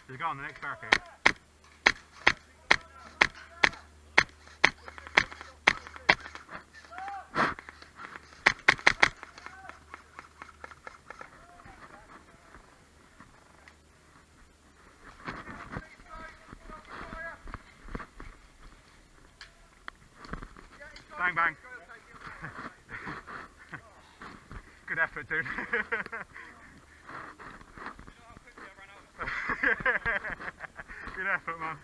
He's gone, the next barricade. Bang bang. Good effort, dude. Good effort, man.